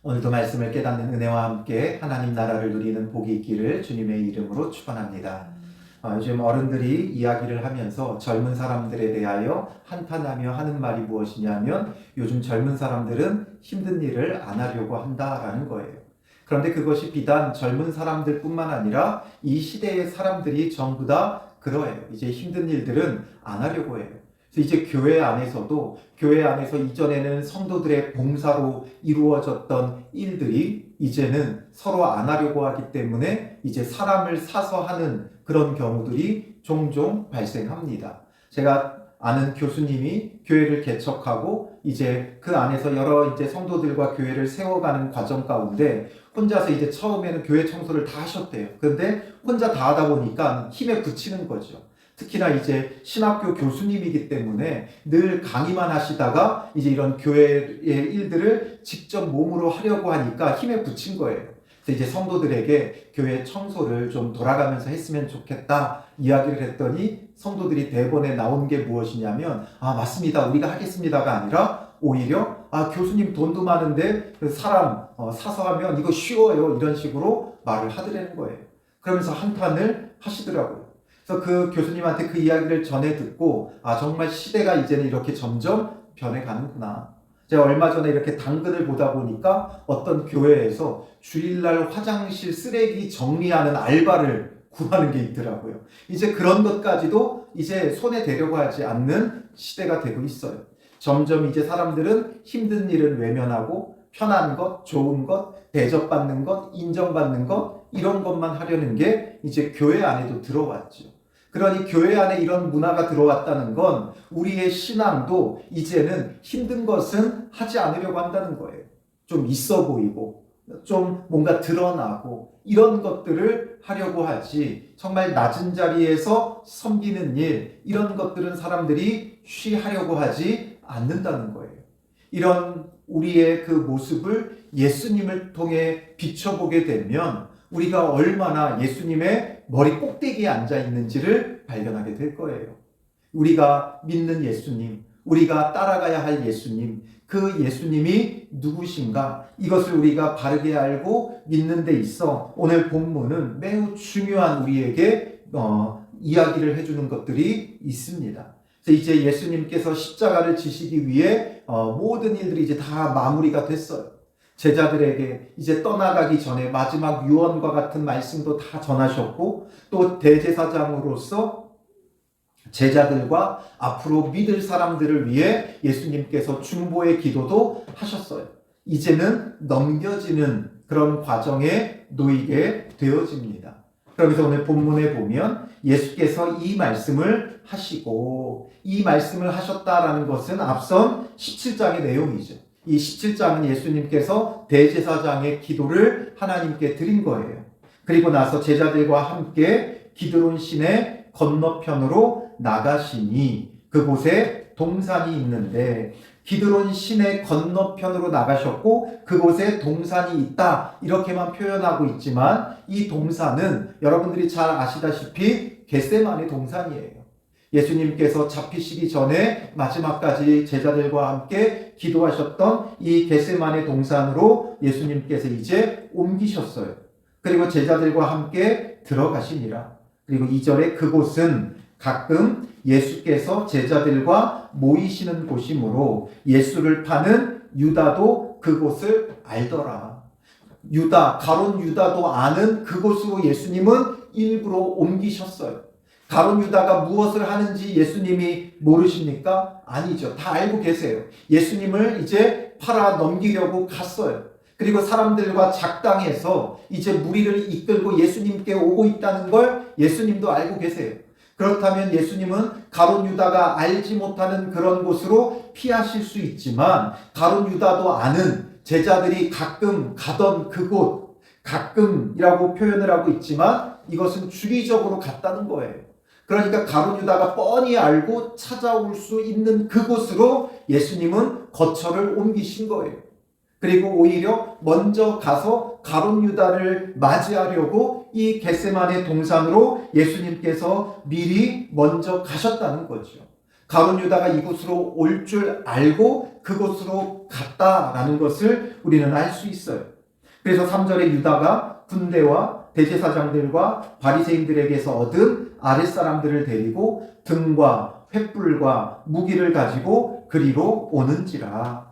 오늘도 말씀을 깨닫는 은혜와 함께 하나님 나라를 누리는 복이 있기를 주님의 이름으로 축원합니다. 요즘 어른들이 이야기를 하면서 젊은 사람들에 대하여 한탄하며 하는 말이 무엇이냐면 요즘 젊은 사람들은 힘든 일을 안 하려고 한다라는 거예요. 그런데 그것이 비단 젊은 사람들뿐만 아니라 이 시대의 사람들이 전부 다 그러해요. 이제 힘든 일들은 안 하려고 해요. 그래서 이제 교회 안에서 이전에는 성도들의 봉사로 이루어졌던 일들이 이제는 서로 안 하려고 하기 때문에 이제 사람을 사서 하는 그런 경우들이 종종 발생합니다. 제가 아는 교수님이 교회를 개척하고 이제 그 안에서 여러 이제 성도들과 교회를 세워가는 과정 가운데 혼자서 이제 처음에는 교회 청소를 다 하셨대요. 그런데 혼자 다 하다 보니까 힘에 부치는 거죠. 특히나 이제 신학교 교수님이기 때문에 늘 강의만 하시다가 이제 이런 교회의 일들을 직접 몸으로 하려고 하니까 힘에 부친 거예요. 그래서 이제 성도들에게 교회 청소를 좀 돌아가면서 했으면 좋겠다 이야기를 했더니 성도들이 대본에 나온 게 무엇이냐면 맞습니다. 우리가 하겠습니다가 아니라 오히려 교수님 돈도 많은데 사람 사서 하면 이거 쉬워요. 이런 식으로 말을 하더라는 거예요. 그러면서 한탄을 하시더라고요. 그래서 그 교수님한테 그 이야기를 전해 듣고 정말 시대가 이제는 이렇게 점점 변해가는구나. 제가 얼마 전에 이렇게 당근을 보다 보니까 어떤 교회에서 주일날 화장실 쓰레기 정리하는 알바를 구하는 게 있더라고요. 이제 그런 것까지도 이제 손에 대려고 하지 않는 시대가 되고 있어요. 점점 이제 사람들은 힘든 일은 외면하고 편한 것, 좋은 것, 대접받는 것, 인정받는 것 이런 것만 하려는 게 이제 교회 안에도 들어왔죠. 그러니 교회 안에 이런 문화가 들어왔다는 건 우리의 신앙도 이제는 힘든 것은 하지 않으려고 한다는 거예요. 좀 있어 보이고 좀 뭔가 드러나고 이런 것들을 하려고 하지 정말 낮은 자리에서 섬기는 일 이런 것들은 사람들이 쉬하려고 하지 않는다는 거예요. 이런 우리의 그 모습을 예수님을 통해 비춰보게 되면 우리가 얼마나 예수님의 머리 꼭대기에 앉아 있는지를 발견하게 될 거예요. 우리가 믿는 예수님, 우리가 따라가야 할 예수님, 그 예수님이 누구신가? 이것을 우리가 바르게 알고 믿는 데 있어 오늘 본문은 매우 중요한 우리에게 이야기를 해주는 것들이 있습니다. 그래서 이제 예수님께서 십자가를 지시기 위해 모든 일들이 이제 다 마무리가 됐어요. 제자들에게 이제 떠나가기 전에 마지막 유언과 같은 말씀도 다 전하셨고 또 대제사장으로서 제자들과 앞으로 믿을 사람들을 위해 예수님께서 중보의 기도도 하셨어요. 이제는 넘겨지는 그런 과정에 놓이게 되어집니다. 그러면서 오늘 본문에 보면 예수께서 이 말씀을 하시고 이 말씀을 하셨다라는 것은 앞선 17장의 내용이죠. 이 17장은 예수님께서 대제사장의 기도를 하나님께 드린 거예요. 그리고 나서 제자들과 함께 기드론 시내 건너편으로 나가시니 그곳에 동산이 있는데 기드론 시내 건너편으로 나가셨고 그곳에 동산이 있다 이렇게만 표현하고 있지만 이 동산은 여러분들이 잘 아시다시피 겟세마네 동산이에요. 예수님께서 잡히시기 전에 마지막까지 제자들과 함께 기도하셨던 이 겟세마네 동산으로 예수님께서 이제 옮기셨어요. 그리고 제자들과 함께 들어가시니라. 그리고 2절에 그곳은 가끔 예수께서 제자들과 모이시는 곳이므로 예수를 파는 유다도 그곳을 알더라. 가룟 유다도 아는 그곳으로 예수님은 일부러 옮기셨어요. 가룟 유다가 무엇을 하는지 예수님이 모르십니까? 아니죠. 다 알고 계세요. 예수님을 이제 팔아 넘기려고 갔어요. 그리고 사람들과 작당해서 이제 무리를 이끌고 예수님께 오고 있다는 걸 예수님도 알고 계세요. 그렇다면 예수님은 가룟 유다가 알지 못하는 그런 곳으로 피하실 수 있지만 가룟 유다도 아는 제자들이 가끔 가던 그곳, 가끔이라고 표현을 하고 있지만 이것은 주기적으로 갔다는 거예요. 그러니까 가룟 유다가 뻔히 알고 찾아올 수 있는 그곳으로 예수님은 거처를 옮기신 거예요. 그리고 오히려 먼저 가서 가룟 유다를 맞이하려고 이 겟세마네 동산으로 예수님께서 미리 먼저 가셨다는 거죠. 가룟 유다가 이곳으로 올 줄 알고 그곳으로 갔다라는 것을 우리는 알 수 있어요. 그래서 3절에 유다가 군대와 대제사장들과 바리새인들에게서 얻은 아랫사람들을 데리고 등과 횃불과 무기를 가지고 그리로 오는지라.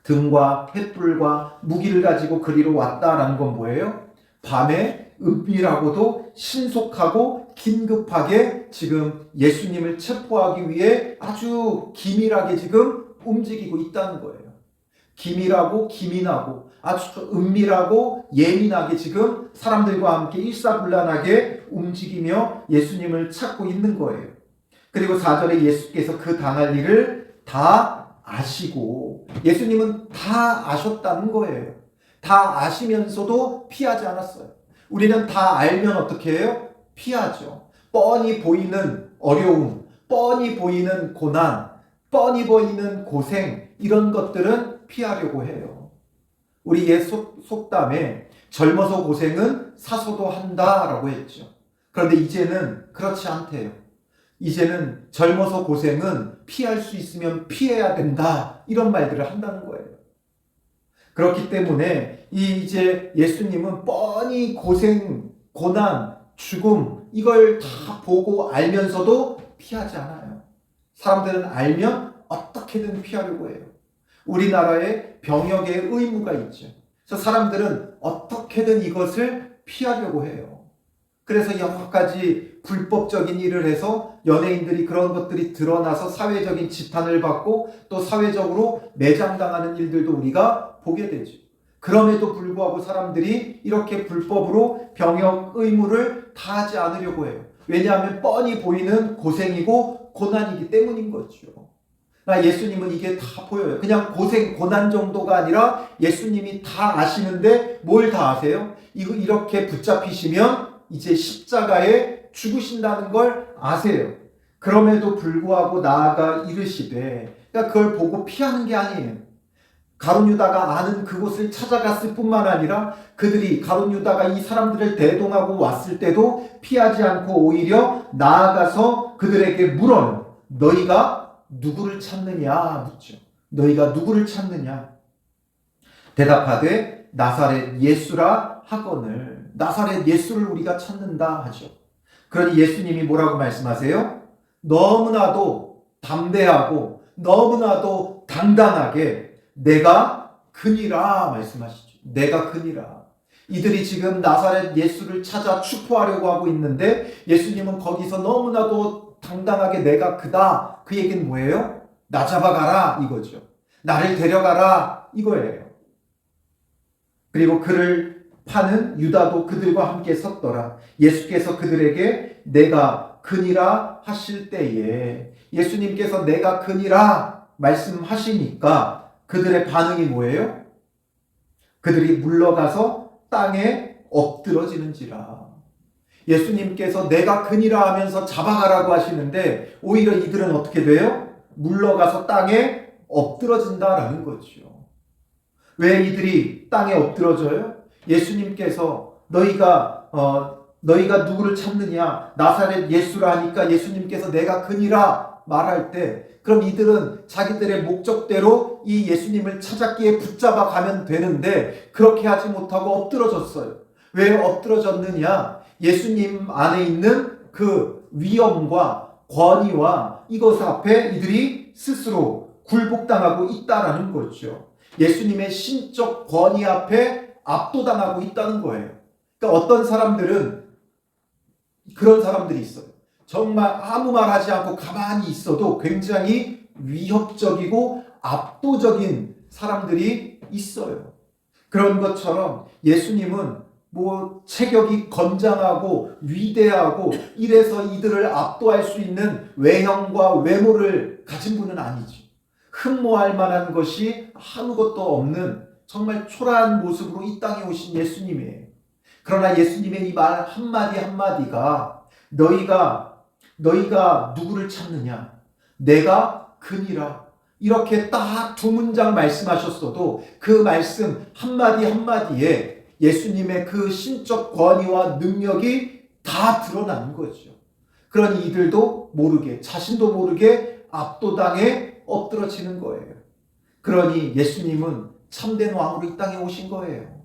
등과 횃불과 무기를 가지고 그리로 왔다라는 건 뭐예요? 밤에 은밀하고도 신속하고 긴급하게 지금 예수님을 체포하기 위해 아주 기밀하게 지금 움직이고 있다는 거예요. 기밀하고 기민하고 아주 은밀하고 예민하게 지금 사람들과 함께 일사불란하게 움직이며 예수님을 찾고 있는 거예요. 그리고 4절에 예수께서 그 당할 일을 다 아시고, 예수님은 다 아셨다는 거예요. 다 아시면서도 피하지 않았어요. 우리는 다 알면 어떻게 해요? 피하죠. 뻔히 보이는 어려움, 뻔히 보이는 고난, 뻔히 보이는 고생, 이런 것들은 피하려고 해요. 우리 옛 속담에 젊어서 고생은 사서도 한다라고 했죠. 그런데 이제는 그렇지 않대요. 이제는 젊어서 고생은 피할 수 있으면 피해야 된다, 이런 말들을 한다는 거예요. 그렇기 때문에 이제 예수님은 뻔히 고생, 고난, 죽음, 이걸 다 보고 알면서도 피하지 않아요. 사람들은 알면 어떻게든 피하려고 해요. 우리나라에 병역의 의무가 있죠. 그래서 사람들은 어떻게든 이것을 피하려고 해요. 그래서 여러 가지 불법적인 일을 해서 연예인들이 그런 것들이 드러나서 사회적인 지탄을 받고 또 사회적으로 매장당하는 일들도 우리가 보게 되죠. 그럼에도 불구하고 사람들이 이렇게 불법으로 병역 의무를 다하지 않으려고 해요. 왜냐하면 뻔히 보이는 고생이고 고난이기 때문인 거죠. 예수님은 이게 다 보여요. 그냥 고생, 고난 정도가 아니라 예수님이 다 아시는데 뭘 다 아세요? 이렇게 붙잡히시면 이제 십자가에 죽으신다는 걸 아세요. 그럼에도 불구하고 나아가 이르시되, 그러니까 그걸 보고 피하는 게 아니에요. 가룟 유다가 아는 그곳을 찾아갔을 뿐만 아니라 그들이 가룟 유다가 이 사람들을 대동하고 왔을 때도 피하지 않고 오히려 나아가서 그들에게 물어요. 너희가 누구를 찾느냐 묻죠. 너희가 누구를 찾느냐? 대답하되 나사렛 예수라 하거늘, 나사렛 예수를 우리가 찾는다 하죠. 그러니 예수님이 뭐라고 말씀하세요? 너무나도 담대하고 너무나도 당당하게 내가 그니라 말씀하시죠. 내가 그니라. 이들이 지금 나사렛 예수를 찾아 추포하려고 하고 있는데 예수님은 거기서 너무나도 당당하게 내가 그다. 그 얘기는 뭐예요? 나 잡아가라 이거죠. 나를 데려가라 이거예요. 그리고 그를 파는 유다도 그들과 함께 섰더라. 예수께서 그들에게 내가 그니라 하실 때에, 예수님께서 내가 그니라 말씀하시니까 그들의 반응이 뭐예요? 그들이 물러가서 땅에 엎드러지는지라. 예수님께서 내가 그니라 하면서 잡아가라고 하시는데 오히려 이들은 어떻게 돼요? 물러가서 땅에 엎드러진다라는 거죠. 왜 이들이 땅에 엎드러져요? 예수님께서 너희가 누구를 찾느냐? 나사렛 예수라 하니까 예수님께서 내가 그니라 말할 때, 그럼 이들은 자기들의 목적대로 이 예수님을 찾았기에 붙잡아 가면 되는데 그렇게 하지 못하고 엎드러졌어요. 왜 엎드러졌느냐? 예수님 안에 있는 그 위엄과 권위와 이것 앞에 이들이 스스로 굴복당하고 있다라는 거죠. 예수님의 신적 권위 앞에 압도당하고 있다는 거예요. 그러니까 어떤 사람들은 그런 사람들이 있어요. 정말 아무 말 하지 않고 가만히 있어도 굉장히 위협적이고 압도적인 사람들이 있어요. 그런 것처럼 예수님은 체격이 건장하고 위대하고 이래서 이들을 압도할 수 있는 외형과 외모를 가진 분은 아니지. 흠모할 만한 것이 아무것도 없는 정말 초라한 모습으로 이 땅에 오신 예수님이에요. 그러나 예수님의 이 말 한마디 한마디가 너희가 누구를 찾느냐? 내가 그니라. 이렇게 딱 두 문장 말씀하셨어도 그 말씀 한마디 한마디에 예수님의 그 신적 권위와 능력이 다 드러나는 거죠. 그러니 이들도 모르게, 자신도 모르게 압도당해 엎드러지는 거예요. 그러니 예수님은 참된 왕으로 이 땅에 오신 거예요.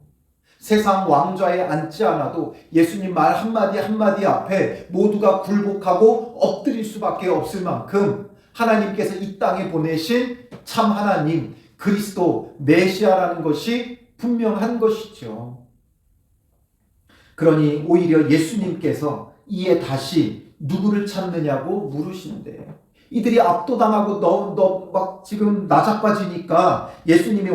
세상 왕좌에 앉지 않아도 예수님 말 한마디 한마디 앞에 모두가 굴복하고 엎드릴 수밖에 없을 만큼 하나님께서 이 땅에 보내신 참 하나님, 그리스도, 메시아라는 것이 분명한 것이죠. 그러니 오히려 예수님께서 이에 다시 누구를 찾느냐고 물으시는데, 이들이 압도당하고 막 지금 나자빠지니까 예수님이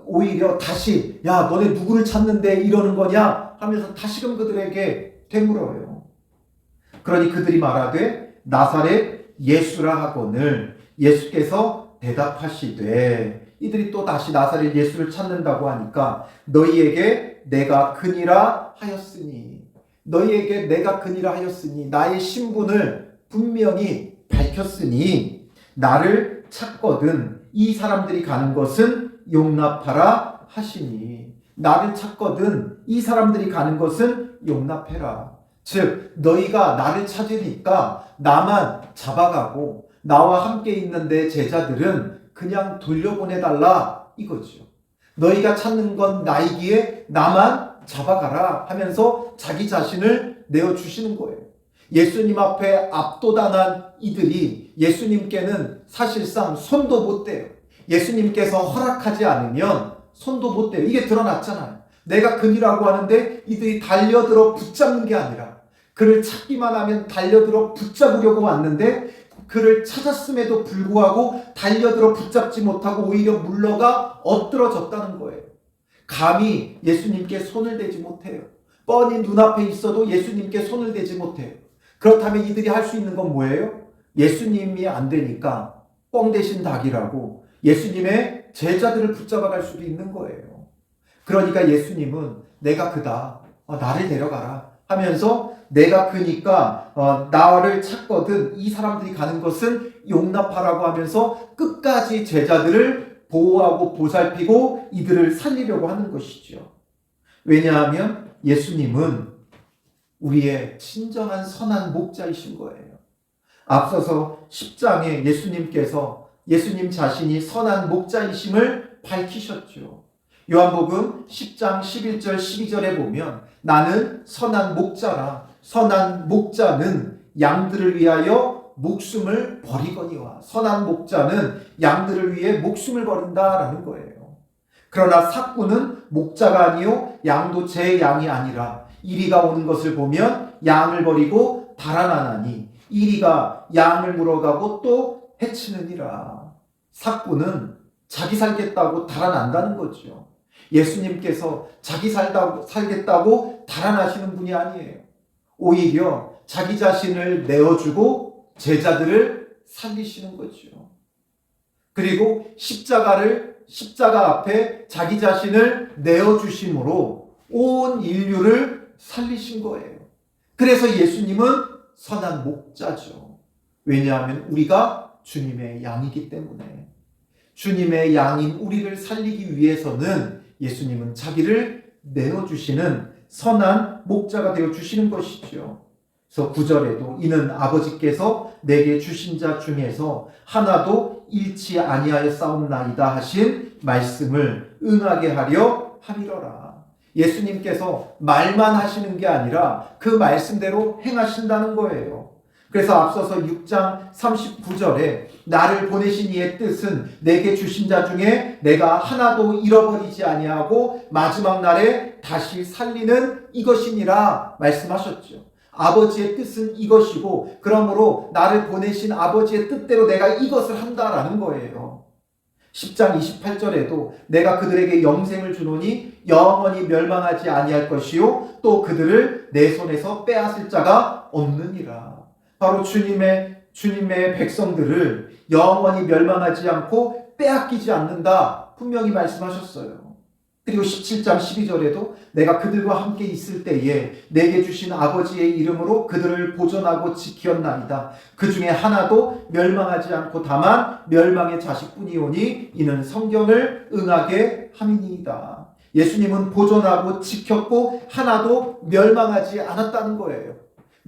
오히려 다시 야 너네 누구를 찾는데 이러는 거냐 하면서 다시금 그들에게 되물어요. 그러니 그들이 말하되 나사렛 예수라 하거늘 예수께서 대답하시되, 이들이 또 다시 나사렛 예수를 찾는다고 하니까 너희에게 내가 그니라 하였으니, 나의 신분을 분명히 밝혔으니 나를 찾거든 이 사람들이 가는 것은 용납하라 하시니, 나를 찾거든 이 사람들이 가는 것은 용납해라. 즉 너희가 나를 찾으니까 나만 잡아가고 나와 함께 있는 내 제자들은 그냥 돌려보내달라 이거죠. 너희가 찾는 건 나이기에 나만 잡아가라 하면서 자기 자신을 내어주시는 거예요. 예수님 앞에 압도당한 이들이 예수님께는 사실상 손도 못 대요. 예수님께서 허락하지 않으면 손도 못 대요. 이게 드러났잖아요. 내가 그니라고 하는데 이들이 달려들어 붙잡는 게 아니라 그를 찾기만 하면 달려들어 붙잡으려고 왔는데 그를 찾았음에도 불구하고 달려들어 붙잡지 못하고 오히려 물러가 엎드러졌다는 거예요. 감히 예수님께 손을 대지 못해요. 뻔히 눈앞에 있어도 예수님께 손을 대지 못해요. 그렇다면 이들이 할 수 있는 건 뭐예요? 예수님이 안 되니까 뻥 대신 닭이라고 예수님의 제자들을 붙잡아 갈 수도 있는 거예요. 그러니까 예수님은 내가 그다, 나를 데려가라 하면서 내가 그니까 나를 찾거든 이 사람들이 가는 것은 용납하라고 하면서 끝까지 제자들을 보호하고 보살피고 이들을 살리려고 하는 것이죠. 왜냐하면 예수님은 우리의 진정한 선한 목자이신 거예요. 앞서서 10장에 예수님께서 예수님 자신이 선한 목자이심을 밝히셨죠. 요한복음 10장 11절 12절에 보면 나는 선한 목자라, 선한 목자는 양들을 위하여 목숨을 버리거니와, 선한 목자는 양들을 위해 목숨을 버린다라는 거예요. 그러나 삭구는 목자가 아니요 양도 제 양이 아니라 이리가 오는 것을 보면 양을 버리고 달아나나니 이리가 양을 물어가고 또 해치느니라. 삭구는 자기 살겠다고 달아난다는 거죠. 예수님께서 자기 살겠다고 달아나시는 분이 아니에요. 오히려 자기 자신을 내어주고 제자들을 살리시는 거죠. 그리고 십자가 앞에 자기 자신을 내어주심으로 온 인류를 살리신 거예요. 그래서 예수님은 선한 목자죠. 왜냐하면 우리가 주님의 양이기 때문에. 주님의 양인 우리를 살리기 위해서는 예수님은 자기를 내어주시는 선한 목자가 되어주시는 것이죠. 그래서 9절에도 이는 아버지께서 내게 주신 자 중에서 하나도 잃지 아니하였사옵나이다 하신 말씀을 응하게 하려 함이러라. 예수님께서 말만 하시는 게 아니라 그 말씀대로 행하신다는 거예요. 그래서 앞서서 6장 39절에 나를 보내신 이의 뜻은 내게 주신 자 중에 내가 하나도 잃어버리지 아니하고 마지막 날에 다시 살리는 이것이니라 말씀하셨죠. 아버지의 뜻은 이것이고 그러므로 나를 보내신 아버지의 뜻대로 내가 이것을 한다라는 거예요. 10장 28절에도 내가 그들에게 영생을 주노니 영원히 멸망하지 아니할 것이요 또 그들을 내 손에서 빼앗을 자가 없느니라. 바로 주님의 백성들을 영원히 멸망하지 않고 빼앗기지 않는다 분명히 말씀하셨어요. 그리고 17장 12절에도 내가 그들과 함께 있을 때에 내게 주신 아버지의 이름으로 그들을 보존하고 지키었나이다. 그 중에 하나도 멸망하지 않고 다만 멸망의 자식뿐이오니 이는 성경을 응하게 함이니이다. 예수님은 보존하고 지켰고 하나도 멸망하지 않았다는 거예요.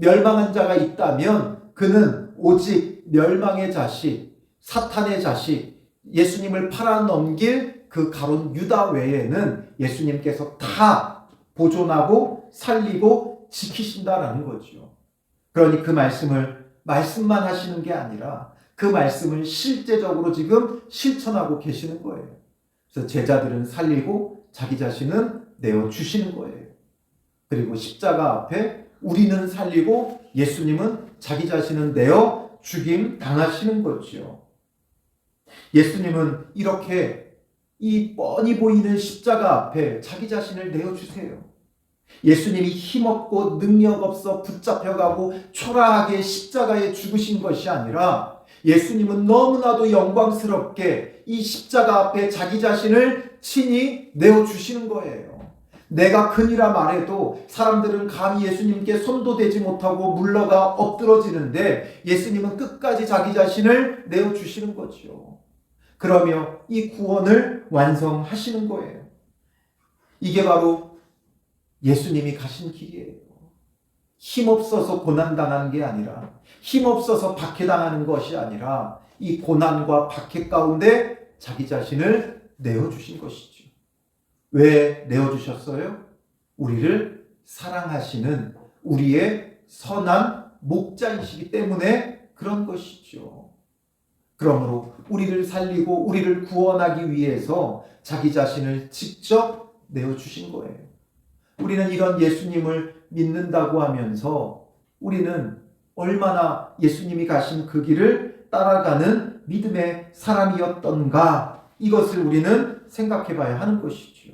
멸망한 자가 있다면 그는 오직 멸망의 자식, 사탄의 자식, 예수님을 팔아넘길 그 가론 유다 외에는 예수님께서 다 보존하고 살리고 지키신다라는 거죠. 그러니 그 말씀만 하시는 게 아니라 그 말씀을 실제적으로 지금 실천하고 계시는 거예요. 그래서 제자들은 살리고 자기 자신은 내어주시는 거예요. 그리고 십자가 앞에 우리는 살리고 예수님은 자기 자신은 내어 죽임 당하시는 거죠. 예수님은 이렇게 이 뻔히 보이는 십자가 앞에 자기 자신을 내어주세요. 예수님이 힘없고 능력 없어 붙잡혀가고 초라하게 십자가에 죽으신 것이 아니라 예수님은 너무나도 영광스럽게 이 십자가 앞에 자기 자신을 친히 내어주시는 거예요. 내가 근이라 말해도 사람들은 감히 예수님께 손도 대지 못하고 물러가 엎드러지는데 예수님은 끝까지 자기 자신을 내어주시는 거죠. 그러며 이 구원을 완성하시는 거예요. 이게 바로 예수님이 가신 길이에요. 힘없어서 고난당하는 게 아니라, 힘없어서 박해당하는 것이 아니라 이 고난과 박해 가운데 자기 자신을 내어주신 것이죠. 왜 내어주셨어요? 우리를 사랑하시는 우리의 선한 목자이시기 때문에 그런 것이죠. 그러므로 우리를 살리고 우리를 구원하기 위해서 자기 자신을 직접 내어주신 거예요. 우리는 이런 예수님을 믿는다고 하면서 우리는 얼마나 예수님이 가신 그 길을 따라가는 믿음의 사람이었던가, 이것을 우리는 생각해 봐야 하는 것이죠.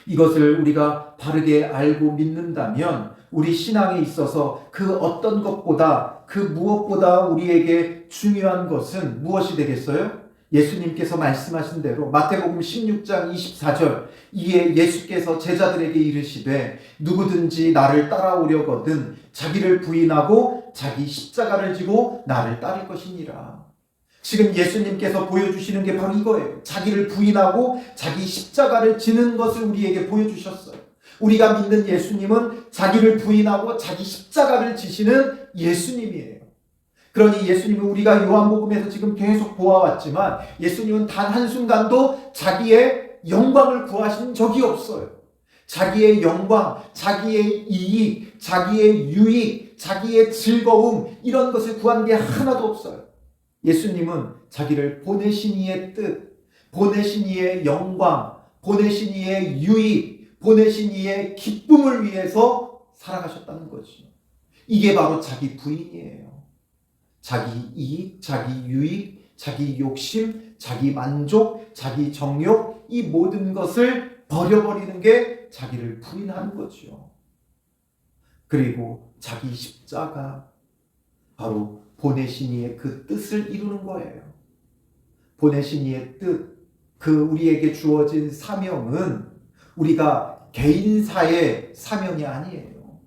이것을 우리가 바르게 알고 믿는다면 우리 신앙에 있어서 그 어떤 것보다, 그 무엇보다 우리에게 중요한 것은 무엇이 되겠어요? 예수님께서 말씀하신 대로 마태복음 16장 24절, 이에 예수께서 제자들에게 이르시되 누구든지 나를 따라오려거든 자기를 부인하고 자기 십자가를 지고 나를 따를 것이니라. 지금 예수님께서 보여주시는 게 바로 이거예요. 자기를 부인하고 자기 십자가를 지는 것을 우리에게 보여주셨어요. 우리가 믿는 예수님은 자기를 부인하고 자기 십자가를 지시는 예수님이에요. 그러니 예수님은 우리가 요한복음에서 지금 계속 보아왔지만 예수님은 단 한순간도 자기의 영광을 구하신 적이 없어요. 자기의 영광, 자기의 이익, 자기의 유익, 자기의 즐거움, 이런 것을 구한 게 하나도 없어요. 예수님은 자기를 보내신 이의 뜻, 보내신 이의 영광, 보내신 이의 유익, 보내신 이의 기쁨을 위해서 살아가셨다는 거죠. 이게 바로 자기 부인이에요. 자기 이익, 자기 유익, 자기 욕심, 자기 만족, 자기 정욕, 이 모든 것을 버려버리는 게 자기를 부인하는 거죠. 그리고 자기 십자가, 바로 보내신 이의 그 뜻을 이루는 거예요. 보내신 이의 뜻, 그 우리에게 주어진 사명은 우리가 개인사의 사명이 아니에요.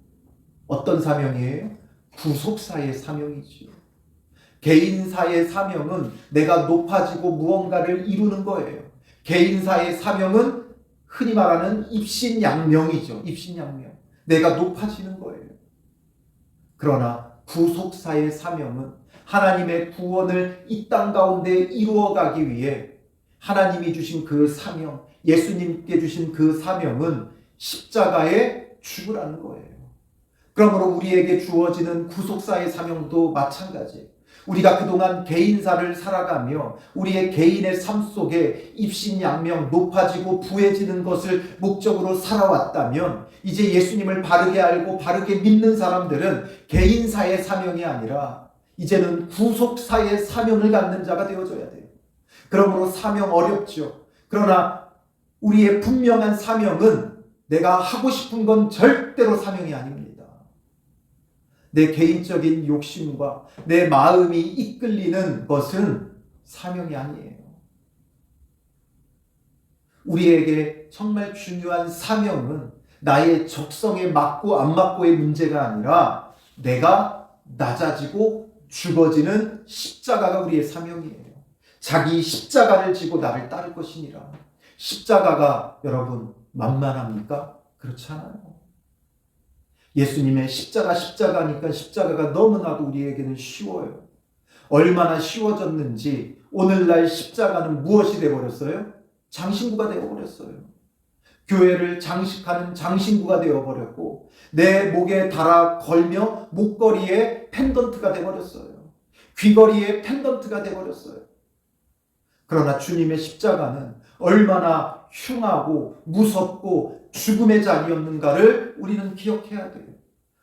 어떤 사명이에요? 구속사의 사명이지요. 개인사의 사명은 내가 높아지고 무언가를 이루는 거예요. 개인사의 사명은 흔히 말하는 입신양명이죠. 입신양명. 내가 높아지는 거예요. 그러나 구속사의 사명은 하나님의 구원을 이 땅 가운데 이루어가기 위해 하나님이 주신 그 사명, 예수님께 주신 그 사명은 십자가에 죽으라는 거예요. 그러므로 우리에게 주어지는 구속사의 사명도 마찬가지예요. 우리가 그동안 개인사를 살아가며 우리의 개인의 삶 속에 입신양명, 높아지고 부해지는 것을 목적으로 살아왔다면 이제 예수님을 바르게 알고 바르게 믿는 사람들은 개인사의 사명이 아니라 이제는 구속사의 사명을 갖는 자가 되어져야 돼요. 그러므로 사명 어렵죠. 그러나 우리의 분명한 사명은 내가 하고 싶은 건 절대로 사명이 아닙니다. 내 개인적인 욕심과 내 마음이 이끌리는 것은 사명이 아니에요. 우리에게 정말 중요한 사명은 나의 적성에 맞고 안 맞고의 문제가 아니라 내가 낮아지고 죽어지는 십자가가 우리의 사명이에요. 자기 십자가를 지고 나를 따를 것이니라. 십자가가 여러분 만만합니까? 그렇지 않아요. 예수님의 십자가니까 십자가가 너무나도 우리에게는 쉬워요. 얼마나 쉬워졌는지 오늘날 십자가는 무엇이 되어버렸어요? 장신구가 되어버렸어요. 교회를 장식하는 장신구가 되어버렸고 내 목에 달아 걸며 목걸이에 펜던트가 되어버렸어요. 귀걸이에 펜던트가 되어버렸어요. 그러나 주님의 십자가는 얼마나 흉하고 무섭고 죽음의 자리였는가를 우리는 기억해야 돼요.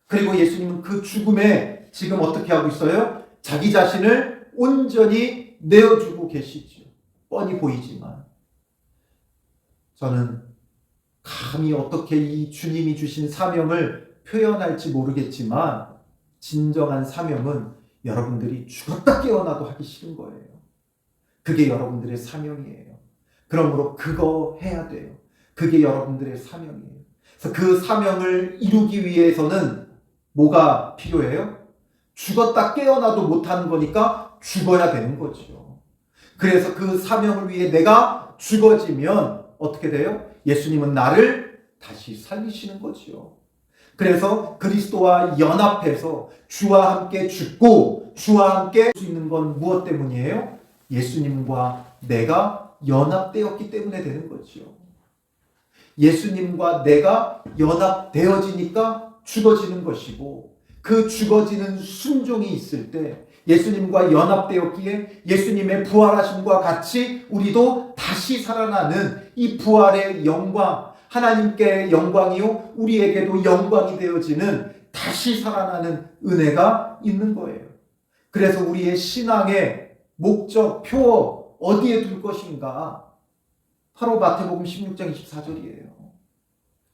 그리고 예수님은 그 죽음에 지금 어떻게 하고 있어요? 자기 자신을 온전히 내어주고 계시죠. 뻔히 보이지만 저는 감히 어떻게 이 주님이 주신 사명을 표현할지 모르겠지만 진정한 사명은 여러분들이 죽었다 깨어나도 하기 싫은 거예요. 그게 여러분들의 사명이에요. 그러므로 그거 해야 돼요. 그게 여러분들의 사명이에요. 그래서 그 사명을 이루기 위해서는 뭐가 필요해요? 죽었다 깨어나도 못하는 거니까 죽어야 되는 거죠. 그래서 그 사명을 위해 내가 죽어지면 어떻게 돼요? 예수님은 나를 다시 살리시는 거지요. 그래서 그리스도와 연합해서 주와 함께 죽고 주와 함께 할 수 있는 건 무엇 때문이에요? 예수님과 내가 연합되었기 때문에 되는 거지요. 예수님과 내가 연합되어지니까 죽어지는 것이고 그 죽어지는 순종이 있을 때 예수님과 연합되었기에 예수님의 부활하심과 같이 우리도 다시 살아나는 이 부활의 영광, 하나님께 영광이요 우리에게도 영광이 되어지는 다시 살아나는 은혜가 있는 거예요. 그래서 우리의 신앙의 목적, 표 어디에 둘 것인가? 바로 마태복음 16장 24절이에요.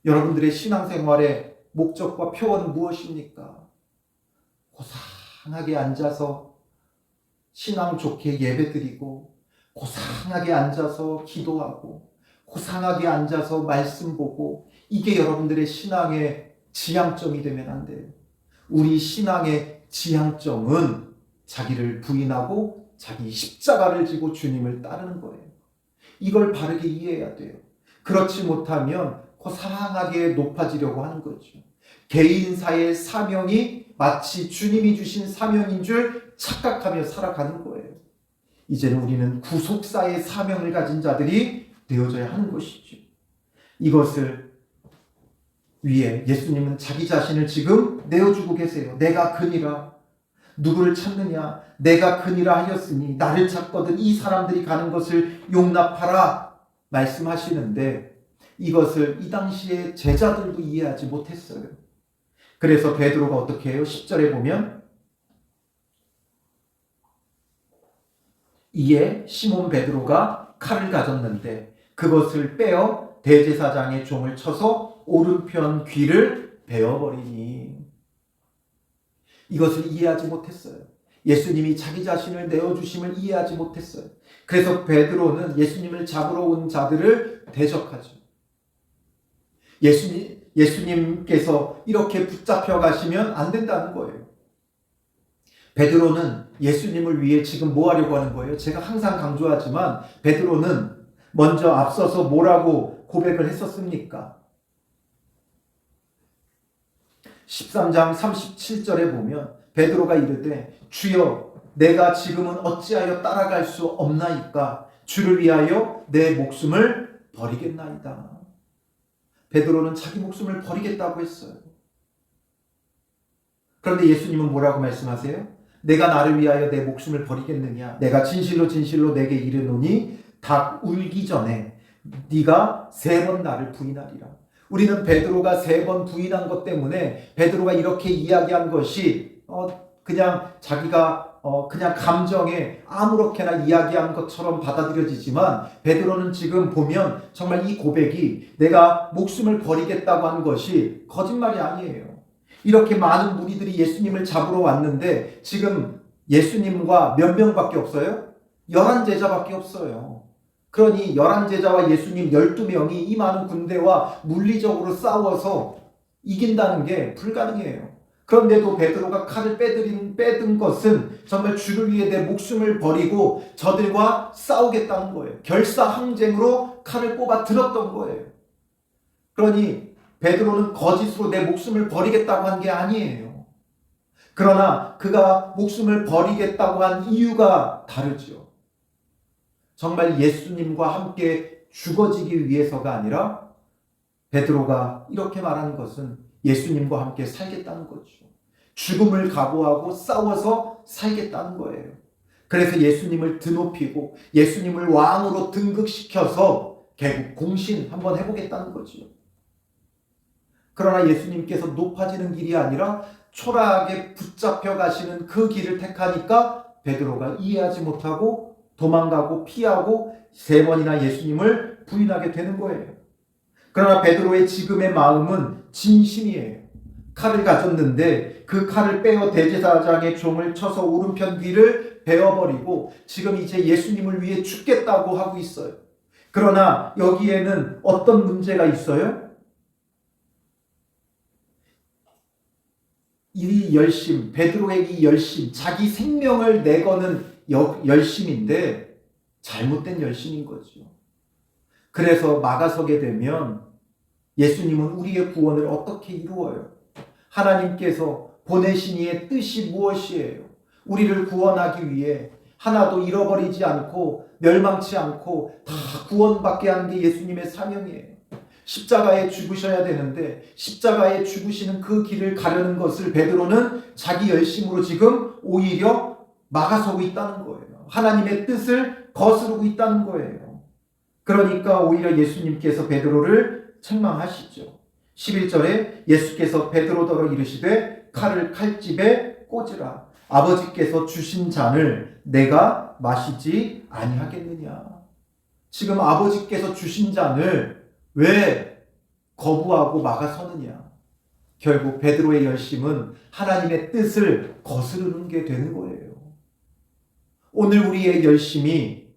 여러분들의 신앙생활의 목적과 표어는 무엇입니까? 고상하게 앉아서 신앙 좋게 예배드리고 고상하게 앉아서 기도하고 고상하게 앉아서 말씀 보고 이게 여러분들의 신앙의 지향점이 되면 안 돼요. 우리 신앙의 지향점은 자기를 부인하고 자기 십자가를 지고 주님을 따르는 거예요. 이걸 바르게 이해해야 돼요. 그렇지 못하면 고상하게 높아지려고 하는 거죠. 개인사의 사명이 마치 주님이 주신 사명인 줄 착각하며 살아가는 거예요. 이제는 우리는 구속사의 사명을 가진 자들이 되어져야 하는 것이죠. 이것을 위해 예수님은 자기 자신을 지금 내어주고 계세요. 내가 그니라. 누구를 찾느냐? 내가 그니라 하였으니 나를 찾거든 이 사람들이 가는 것을 용납하라 말씀하시는데 이것을 이 당시에 제자들도 이해하지 못했어요. 그래서 베드로가 어떻게 해요? 10절에 보면 이에 시몬 베드로가 칼을 가졌는데 그것을 빼어 대제사장의 종을 쳐서 오른편 귀를 베어버리니 이것을 이해하지 못했어요. 예수님이 자기 자신을 내어주심을 이해하지 못했어요. 그래서 베드로는 예수님을 잡으러 온 자들을 대적하죠. 예수님께서 이렇게 붙잡혀 가시면 안 된다는 거예요. 베드로는 예수님을 위해 지금 뭐 하려고 하는 거예요? 제가 항상 강조하지만 베드로는 먼저 앞서서 뭐라고 고백을 했었습니까? 13장 37절에 보면 베드로가 이르되 주여 내가 지금은 어찌하여 따라갈 수 없나이까 주를 위하여 내 목숨을 버리겠나이다. 베드로는 자기 목숨을 버리겠다고 했어요. 그런데 예수님은 뭐라고 말씀하세요? 내가 나를 위하여 내 목숨을 버리겠느냐? 내가 진실로 진실로 내게 이르노니 닭 울기 전에 네가 3번 나를 부인하리라. 우리는 베드로가 3번 부인한 것 때문에 베드로가 이렇게 이야기한 것이 그냥 자기가 그냥 감정에 아무렇게나 이야기한 것처럼 받아들여지지만 베드로는 지금 보면 정말 이 고백이 내가 목숨을 버리겠다고 한 것이 거짓말이 아니에요. 이렇게 많은 무리들이 예수님을 잡으러 왔는데 지금 예수님과 몇 명밖에 없어요? 11제자밖에 없어요. 그러니 11제자와 예수님 12명이 이 많은 군대와 물리적으로 싸워서 이긴다는 게 불가능해요. 그런데도 베드로가 칼을 빼든 것은 정말 주를 위해 내 목숨을 버리고 저들과 싸우겠다는 거예요. 결사항쟁으로 칼을 뽑아 들었던 거예요. 그러니 베드로는 거짓으로 내 목숨을 버리겠다고 한 게 아니에요. 그러나 그가 목숨을 버리겠다고 한 이유가 다르죠. 정말 예수님과 함께 죽어지기 위해서가 아니라 베드로가 이렇게 말하는 것은 예수님과 함께 살겠다는 거죠. 죽음을 각오하고 싸워서 살겠다는 거예요. 그래서 예수님을 드높이고 예수님을 왕으로 등극시켜서 결국 공신 한번 해보겠다는 거죠. 그러나 예수님께서 높아지는 길이 아니라 초라하게 붙잡혀 가시는 그 길을 택하니까 베드로가 이해하지 못하고 도망가고 피하고 3번이나 예수님을 부인하게 되는 거예요. 그러나 베드로의 지금의 마음은 진심이에요. 칼을 가졌는데 그 칼을 빼어 대제사장의 종을 쳐서 오른편 귀를 베어버리고 지금 이제 예수님을 위해 죽겠다고 하고 있어요. 그러나 여기에는 어떤 문제가 있어요? 이 열심, 베드로의 이 열심, 자기 생명을 내거는 열심인데 잘못된 열심인 거죠. 그래서 막아서게 되면 예수님은 우리의 구원을 어떻게 이루어요? 하나님께서 보내신 이의 뜻이 무엇이에요? 우리를 구원하기 위해 하나도 잃어버리지 않고 멸망치 않고 다 구원받게 하는 게 예수님의 사명이에요. 십자가에 죽으셔야 되는데 십자가에 죽으시는 그 길을 가려는 것을 베드로는 자기 열심으로 지금 오히려 막아서고 있다는 거예요. 하나님의 뜻을 거스르고 있다는 거예요. 그러니까 오히려 예수님께서 베드로를 책망하시죠. 11절에 예수께서 베드로더러 이르시되 칼을 칼집에 꽂으라. 아버지께서 주신 잔을 내가 마시지 아니하겠느냐. 지금 아버지께서 주신 잔을 왜 거부하고 막아서느냐. 결국 베드로의 열심은 하나님의 뜻을 거스르는 게 되는 거예요. 오늘 우리의 열심이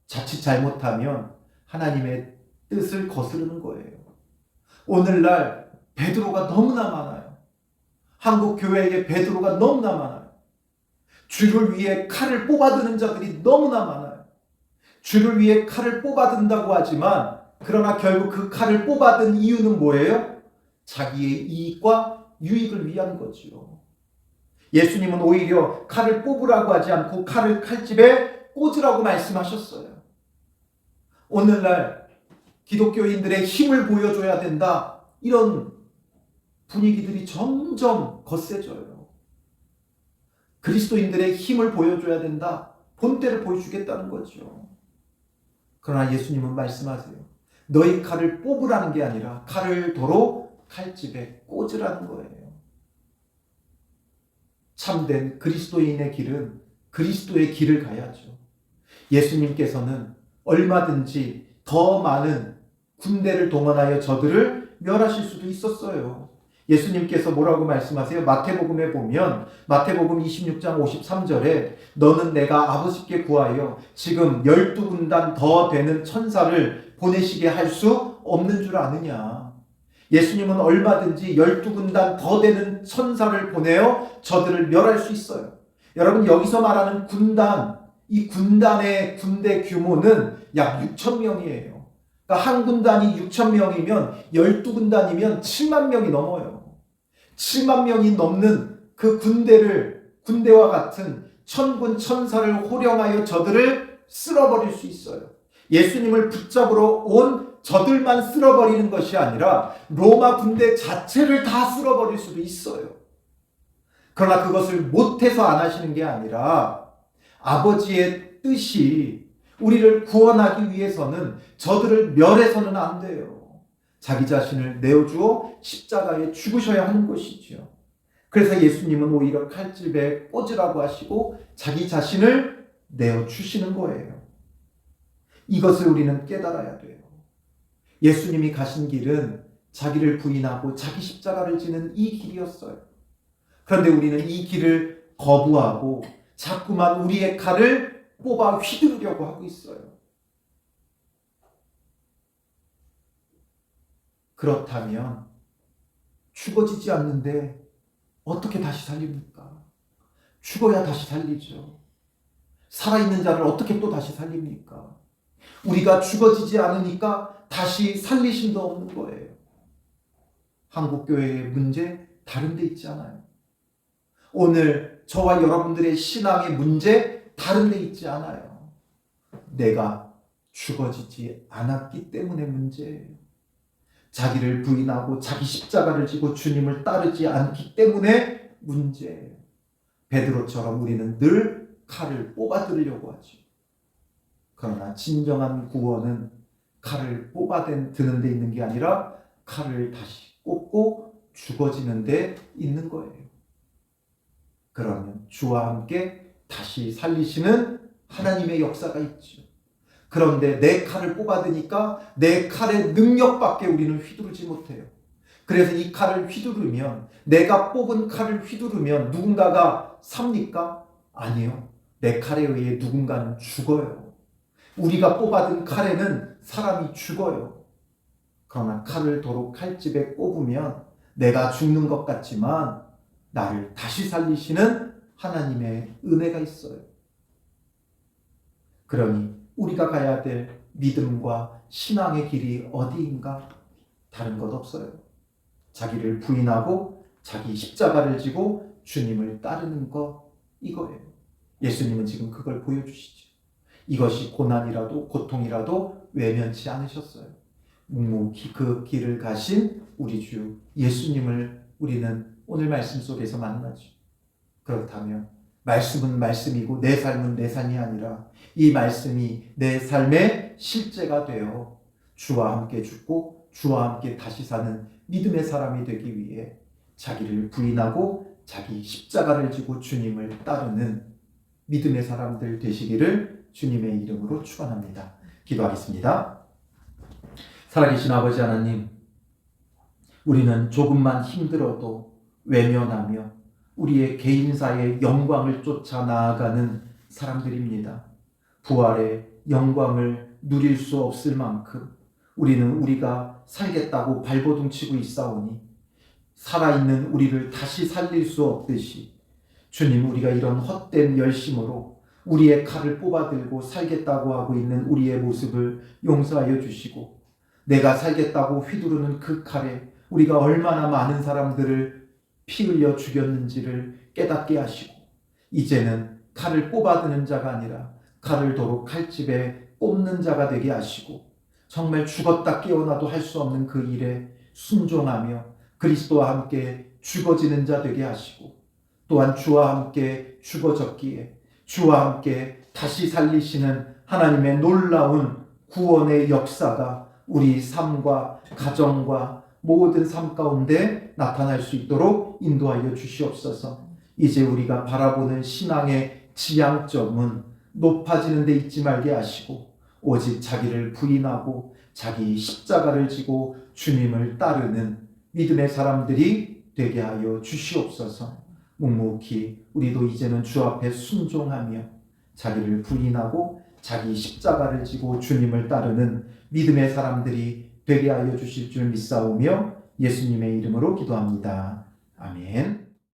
자칫 잘못하면 하나님의 뜻을 거스르는 거예요. 오늘날 베드로가 너무나 많아요. 한국 교회에 베드로가 너무나 많아요. 주를 위해 칼을 뽑아드는 자들이 너무나 많아요. 주를 위해 칼을 뽑아든다고 하지만 그러나 결국 그 칼을 뽑아든 이유는 뭐예요? 자기의 이익과 유익을 위한 거지요. 예수님은 오히려 칼을 뽑으라고 하지 않고 칼을 칼집에 꽂으라고 말씀하셨어요. 오늘날 기독교인들의 힘을 보여줘야 된다. 이런 분위기들이 점점 거세져요. 그리스도인들의 힘을 보여줘야 된다. 본때를 보여주겠다는 거죠. 그러나 예수님은 말씀하세요. 너희 칼을 뽑으라는 게 아니라 칼을 도로 칼집에 꽂으라는 거예요. 참된 그리스도인의 길은 그리스도의 길을 가야죠. 예수님께서는 얼마든지 더 많은 군대를 동원하여 저들을 멸하실 수도 있었어요. 예수님께서 뭐라고 말씀하세요? 마태복음에 보면 마태복음 26장 53절에 너는 내가 아버지께 구하여 지금 12군단 더 되는 천사를 보내시게 할 수 없는 줄 아느냐. 예수님은 얼마든지 12군단 더 되는 천사를 보내어 저들을 멸할 수 있어요. 여러분 여기서 말하는 군단, 이 군단의 군대 규모는 약 6천 명이에요. 그러니까 한 군단이 6천 명이면 12군단이면 7만 명이 넘어요. 7만 명이 넘는 그 군대와 같은 천군 천사를 호령하여 저들을 쓸어버릴 수 있어요. 예수님을 붙잡으러 온 저들만 쓸어버리는 것이 아니라 로마 군대 자체를 다 쓸어버릴 수도 있어요. 그러나 그것을 못해서 안 하시는 게 아니라 아버지의 뜻이 우리를 구원하기 위해서는 저들을 멸해서는 안 돼요. 자기 자신을 내어주어 십자가에 죽으셔야 하는 것이죠. 그래서 예수님은 오히려 칼집에 꽂으라고 하시고 자기 자신을 내어주시는 거예요. 이것을 우리는 깨달아야 돼요. 예수님이 가신 길은 자기를 부인하고 자기 십자가를 지는 이 길이었어요. 그런데 우리는 이 길을 거부하고 자꾸만 우리의 칼을 뽑아 휘두르려고 하고 있어요. 그렇다면 죽어지지 않는데 어떻게 다시 살립니까? 죽어야 다시 살리죠. 살아있는 자를 어떻게 또 다시 살립니까? 우리가 죽어지지 않으니까 다시 살리심도 없는 거예요. 한국교회의 문제 다른 데 있지 않아요? 오늘 저와 여러분들의 신앙의 문제 다른 데 있지 않아요? 내가 죽어지지 않았기 때문에 문제예요. 자기를 부인하고 자기 십자가를 지고 주님을 따르지 않기 때문에 문제예요. 베드로처럼 우리는 늘 칼을 뽑아들려고 하죠. 그러나 진정한 구원은 칼을 뽑아드는 데 있는 게 아니라 칼을 다시 꽂고 죽어지는 데 있는 거예요. 그러면 주와 함께 다시 살리시는 하나님의 역사가 있죠. 그런데 내 칼을 뽑아드니까 내 칼의 능력밖에 우리는 휘두르지 못해요. 그래서 이 칼을 휘두르면, 내가 뽑은 칼을 휘두르면 누군가가 삽니까? 아니요. 내 칼에 의해 누군가는 죽어요. 우리가 뽑아든 칼에는 사람이 죽어요. 그러나 칼을 도로 칼집에 꼽으면 내가 죽는 것 같지만 나를 다시 살리시는 하나님의 은혜가 있어요. 그러니 우리가 가야 될 믿음과 신앙의 길이 어디인가? 다른 것 없어요. 자기를 부인하고 자기 십자가를 지고 주님을 따르는 것, 이거예요. 예수님은 지금 그걸 보여주시죠. 이것이 고난이라도 고통이라도 외면치 않으셨어요. 묵묵히 그 길을 가신 우리 주 예수님을 우리는 오늘 말씀 속에서 만나죠. 그렇다면 말씀은 말씀이고 내 삶은 내 삶이 아니라 이 말씀이 내 삶의 실제가 되어 주와 함께 죽고 주와 함께 다시 사는 믿음의 사람이 되기 위해 자기를 부인하고 자기 십자가를 지고 주님을 따르는 믿음의 사람들 되시기를 주님의 이름으로 축원합니다. 기도하겠습니다. 살아계신 아버지 하나님, 우리는 조금만 힘들어도 외면하며 우리의 개인사의 영광을 쫓아 나아가는 사람들입니다. 부활의 영광을 누릴 수 없을 만큼 우리는 우리가 살겠다고 발버둥 치고 있사오니 살아있는 우리를 다시 살릴 수 없듯이 주님, 우리가 이런 헛된 열심으로 우리의 칼을 뽑아들고 살겠다고 하고 있는 우리의 모습을 용서하여 주시고, 내가 살겠다고 휘두르는 그 칼에 우리가 얼마나 많은 사람들을 피 흘려 죽였는지를 깨닫게 하시고, 이제는 칼을 뽑아드는 자가 아니라 칼을 도로 칼집에 꼽는 자가 되게 하시고, 정말 죽었다 깨어나도 할 수 없는 그 일에 순종하며 그리스도와 함께 죽어지는 자 되게 하시고, 또한 주와 함께 죽어졌기에 주와 함께 다시 살리시는 하나님의 놀라운 구원의 역사가 우리 삶과 가정과 모든 삶 가운데 나타날 수 있도록 인도하여 주시옵소서. 이제 우리가 바라보는 신앙의 지향점은 높아지는 데 있지 말게 하시고 오직 자기를 부인하고 자기 십자가를 지고 주님을 따르는 믿음의 사람들이 되게 하여 주시옵소서. 묵묵히 우리도 이제는 주 앞에 순종하며 자기를 부인하고 자기 십자가를 지고 주님을 따르는 믿음의 사람들이 되게 하여 주실 줄 믿사오며 예수님의 이름으로 기도합니다. 아멘.